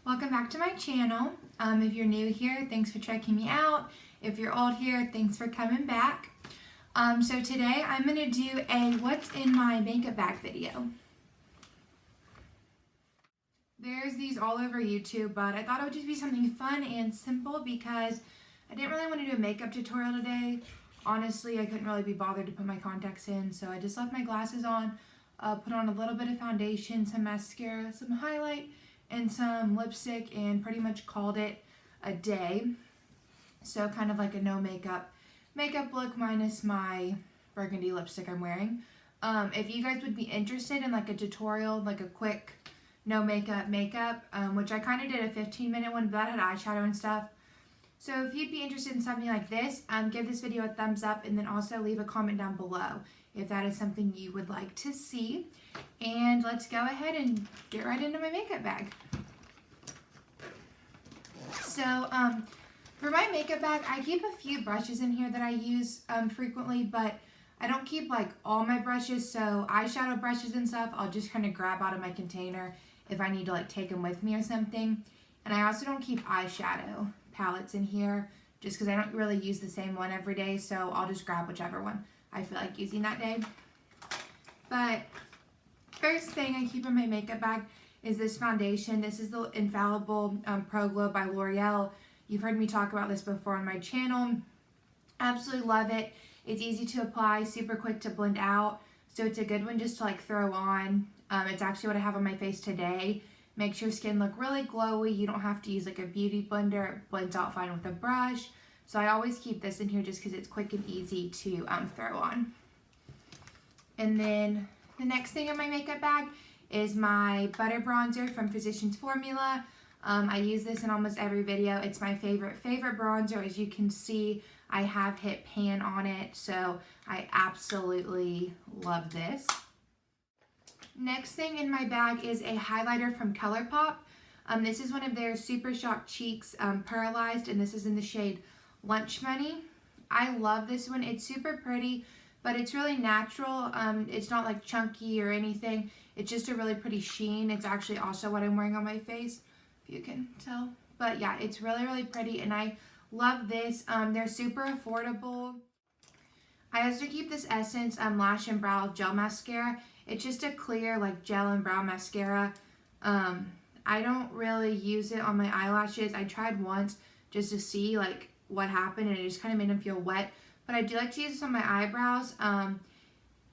Welcome back to my channel. If you're new here, thanks for checking me out. If you're old here, thanks for coming back. So today I'm going to do a what's in my makeup bag video. There's these all over YouTube, but I thought it would just be something fun and simple because I didn't really want to do a makeup tutorial today. Honestly, I couldn't really be bothered to put my contacts in, so I just left my glasses on, put on a little bit of foundation, some mascara, some highlight, and some lipstick, and pretty much called it a day. So kind of like a no makeup look minus my burgundy lipstick I'm wearing. If you guys would be interested in like a tutorial, like a quick no makeup, which I kind of did a 15-minute one, but that had eyeshadow and stuff. So if you'd be interested in something like this, give this video a thumbs up, and then also leave a comment down below if that is something you would like to see. And let's go ahead and get right into my makeup bag. So for my makeup bag, I keep a few brushes in here that I use frequently, but I don't keep like all my brushes. So eyeshadow brushes and stuff, I'll just kind of grab out of my container if I need to like take them with me or something. And I also don't keep eyeshadow palettes in here just because I don't really use the same one every day, so I'll just grab whichever one I feel like using that day. But first thing I keep in my makeup bag is this foundation. This is the Infallible Pro Glow by L'Oreal. You've heard me talk about this before on my channel. Absolutely love it. It's easy to apply, super quick to blend out, so it's a good one just to like throw on. It's actually what I have on my face today. Makes your skin look really glowy. You don't have to use like a beauty blender. It blends out fine with a brush. So I always keep this in here just because it's quick and easy to throw on. And then the next thing in my makeup bag is my butter bronzer from Physicians Formula. I use this in almost every video. It's my favorite bronzer. As you can see, I have hit pan on it, so I absolutely love this. Next thing in my bag is a highlighter from ColourPop. This is one of their Super Shock Cheeks Pearlized, and this is in the shade Lunch Money. I love this one. It's super pretty, but it's really natural. It's not like chunky or anything. It's just a really pretty sheen. It's actually also what I'm wearing on my face, if you can tell. But yeah, it's really, really pretty, and I love this. They're super affordable. I also keep this Essence Lash and Brow Gel Mascara. It's just a clear like gel and brow mascara. I don't really use it on my eyelashes. I tried once just to see like what happened, and it just kind of made them feel wet. But I do like to use this on my eyebrows.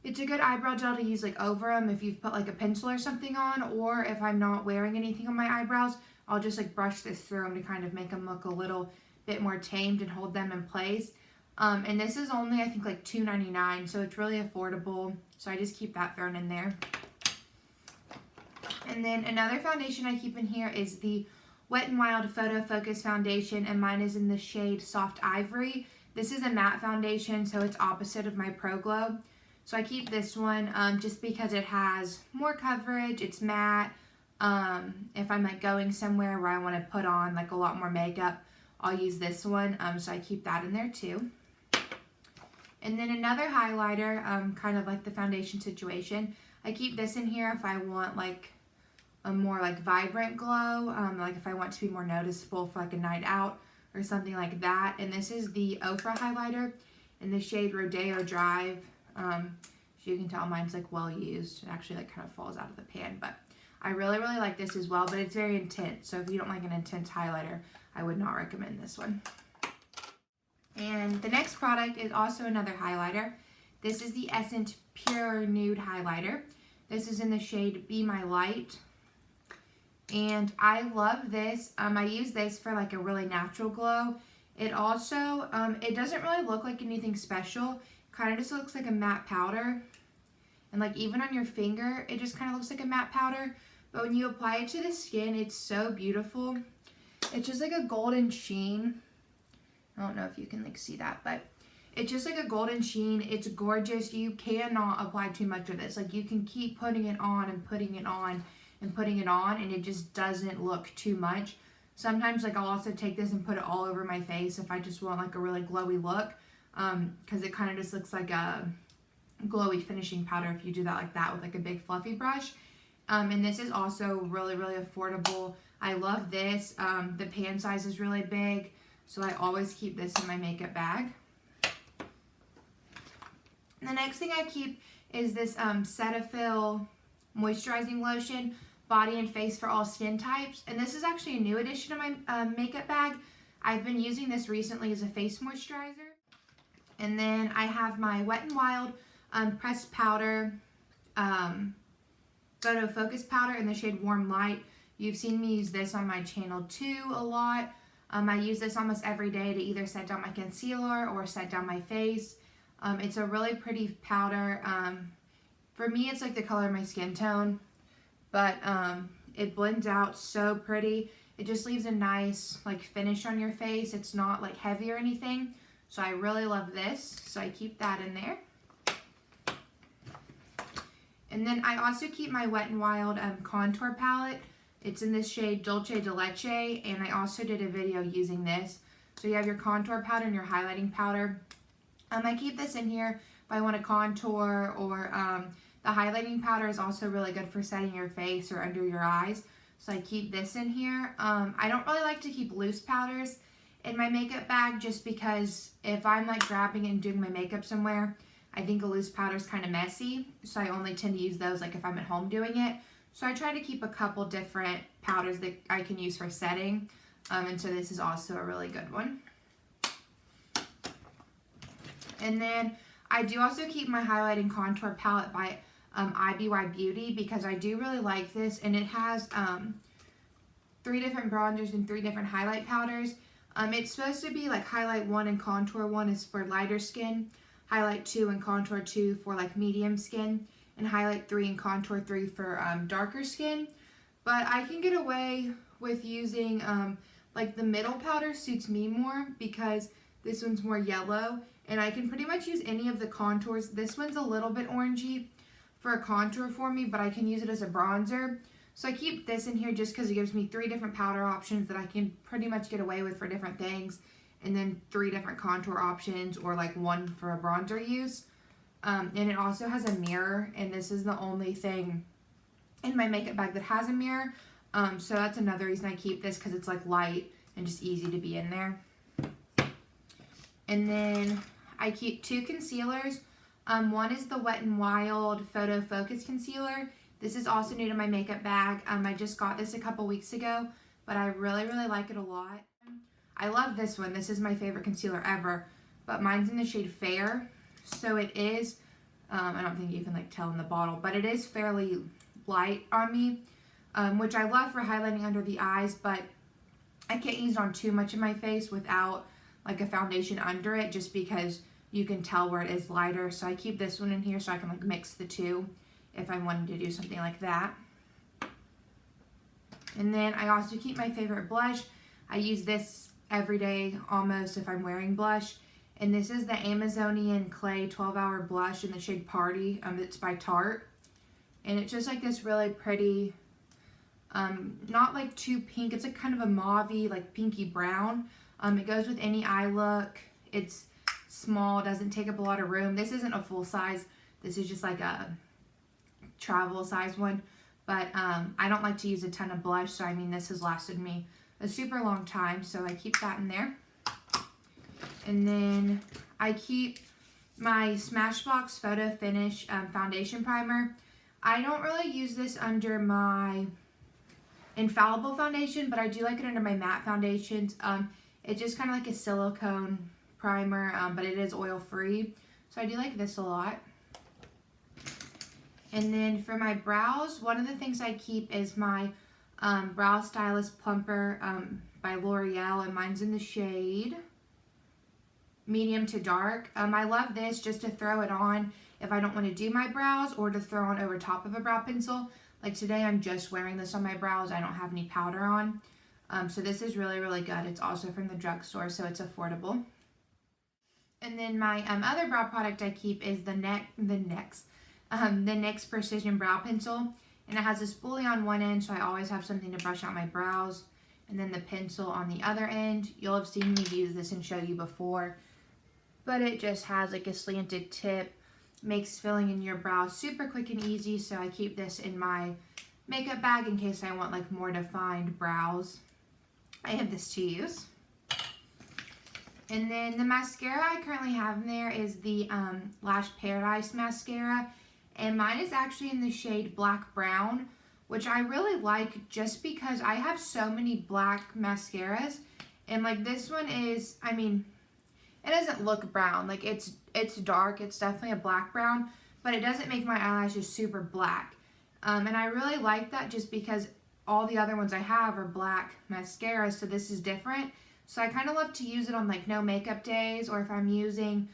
It's a good eyebrow gel to use like over them if you've put like a pencil or something on, or if I'm not wearing anything on my eyebrows, I'll just like brush this through them to kind of make them look a little bit more tamed and hold them in place. And this is only, I think, like $2.99, so it's really affordable. So I just keep that thrown in there. And then another foundation I keep in here is the Wet n Wild Photo Focus foundation, and mine is in the shade Soft Ivory. This is a matte foundation, so it's opposite of my Pro Glow. So I keep this one just because it has more coverage. It's matte. If I'm like going somewhere where I want to put on like a lot more makeup, I'll use this one. So I keep that in there too. And then another highlighter, kind of like the foundation situation. I keep this in here if I want like a more like vibrant glow, like if I want to be more noticeable for like a night out or something like that. And this is the Ofra highlighter in the shade Rodeo Drive. As you can tell, mine's like well used. It actually like kind of falls out of the pan, but I really, really like this as well, but it's very intense. So if you don't like an intense highlighter, I would not recommend this one. And the next product is also another highlighter. This is the Essence Pure Nude Highlighter. This is in the shade Be My Light. And I love this. I use this for like a really natural glow. It also, it doesn't really look like anything special. Kind of just looks like a matte powder. And like even on your finger, it just kind of looks like a matte powder. But when you apply it to the skin, it's so beautiful. It's just like a golden sheen. I don't know if you can like see that, but it's just like a golden sheen. It's gorgeous. You cannot apply too much of this. Like you can keep putting it on and putting it on and putting it on, and it just doesn't look too much. Sometimes like I'll also take this and put it all over my face if I just want like a really glowy look, because it kind of just looks like a glowy finishing powder if you do that like that with like a big fluffy brush. And this is also really, really affordable. I love this. The pan size is really big, so I always keep this in my makeup bag. And the next thing I keep is this Cetaphil moisturizing lotion, body and face for all skin types. And this is actually a new addition to my makeup bag. I've been using this recently as a face moisturizer. And then I have my Wet n Wild pressed powder, photofocus powder in the shade Warm Light. You've seen me use this on my channel too a lot. I use this almost every day to either set down my concealer or set down my face. It's a really pretty powder. For me, it's like the color of my skin tone, but it blends out so pretty. It just leaves a nice like finish on your face. It's not like heavy or anything. So I really love this. So I keep that in there. And then I also keep my Wet n Wild contour palette. It's in this shade Dulce de Leche, and I also did a video using this. So you have your contour powder and your highlighting powder. I keep this in here if I want to contour, or the highlighting powder is also really good for setting your face or under your eyes. So I keep this in here. I don't really like to keep loose powders in my makeup bag just because if I'm like grabbing it and doing my makeup somewhere, I think a loose powder is kind of messy. So I only tend to use those like if I'm at home doing it. So I try to keep a couple different powders that I can use for setting. And so this is also a really good one. And then I do also keep my highlighting contour palette by IBY Beauty because I do really like this, and it has 3 different bronzers and 3 different highlight powders. It's supposed to be like highlight 1 and contour 1 is for lighter skin, highlight 2 and contour 2 for like medium skin, and highlight 3 and contour 3 for darker skin. But I can get away with using like the middle powder suits me more because this one's more yellow, and I can pretty much use any of the contours. This one's a little bit orangey for a contour for me, but I can use it as a bronzer. So I keep this in here just because it gives me 3 different powder options that I can pretty much get away with for different things, and then 3 different contour options, or like 1 for a bronzer use. And it also has a mirror, and this is the only thing in my makeup bag that has a mirror. So that's another reason I keep this, because it's like light and just easy to be in there. And then I keep 2 concealers. One is the Wet n Wild Photo Focus Concealer. This is also new to my makeup bag. I just got this a couple weeks ago, but I really like it a lot. I love this one. This is my favorite concealer ever, but mine's in the shade Fair. So it is, I don't think you can like tell in the bottle, but it is fairly light on me, which I love for highlighting under the eyes, but I can't use it on too much of my face without like a foundation under it, just because you can tell where it is lighter. So I keep this one in here so I can like mix the two if I wanted to do something like that. And then I also keep my favorite blush. I use this every day almost if I'm wearing blush. And this is the Amazonian Clay 12-Hour Blush in the shade Party. It's by Tarte. And it's just like this really pretty, not like too pink. It's like kind of a mauve-y, like pinky brown. It goes with any eye look. It's small, doesn't take up a lot of room. This isn't a full size. This is just like a travel size one. But I don't like to use a ton of blush, so I mean this has lasted me a super long time. So I keep that in there. And then I keep my Smashbox Photo Finish Foundation Primer. I don't really use this under my Infallible foundation, but I do like it under my matte foundations. It's just kind of like a silicone primer, but it is oil free. So I do like this a lot. And then for my brows, one of the things I keep is my Brow Stylist Plumper by L'Oreal, and mine's in the shade Medium to Dark. I love this just to throw it on if I don't want to do my brows, or to throw on over top of a brow pencil. Like today I'm just wearing this on my brows. I don't have any powder on. So this is really good. It's also from the drugstore, so it's affordable. And then my other brow product I keep is the NYX Precision Brow Pencil. And it has a spoolie on one end, so I always have something to brush out my brows. And then the pencil on the other end. You'll have seen me use this and show you before. But it just has like a slanted tip. Makes filling in your brows super quick and easy. So I keep this in my makeup bag in case I want like more defined brows. I have this to use. And then the mascara I currently have in there is the Lash Paradise mascara. And mine is actually in the shade Black Brown, which I really like just because I have so many black mascaras. And like this one is, I mean, it doesn't look brown. Like it's dark. It's definitely a black brown, but it doesn't make my eyelashes super black. And I really like that just because all the other ones I have are black mascaras, so this is different. So I kind of love to use it on like no makeup days, or if I'm using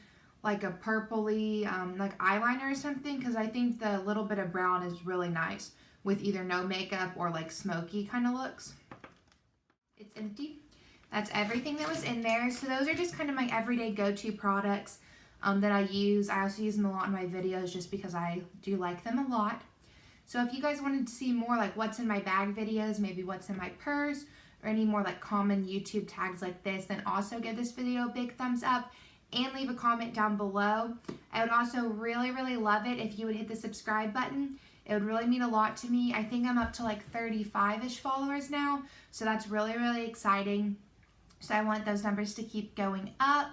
like a purpley like eyeliner or something, because I think the little bit of brown is really nice with either no makeup or like smoky kind of looks. It's empty. That's everything that was in there. So those are just kind of my everyday go-to products that I use. I also use them a lot in my videos just because I do like them a lot. So if you guys wanted to see more like what's in my bag videos, maybe what's in my purse, or any more like common YouTube tags like this, then also give this video a big thumbs up and leave a comment down below. I would also really, really love it if you would hit the subscribe button. It would really mean a lot to me. I think I'm up to like 35-ish followers now, so that's really, really exciting. So I want those numbers to keep going up.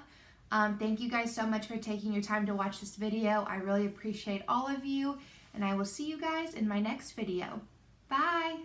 Thank you guys so much for taking your time to watch this video. I really appreciate all of you, and I will see you guys in my next video. Bye!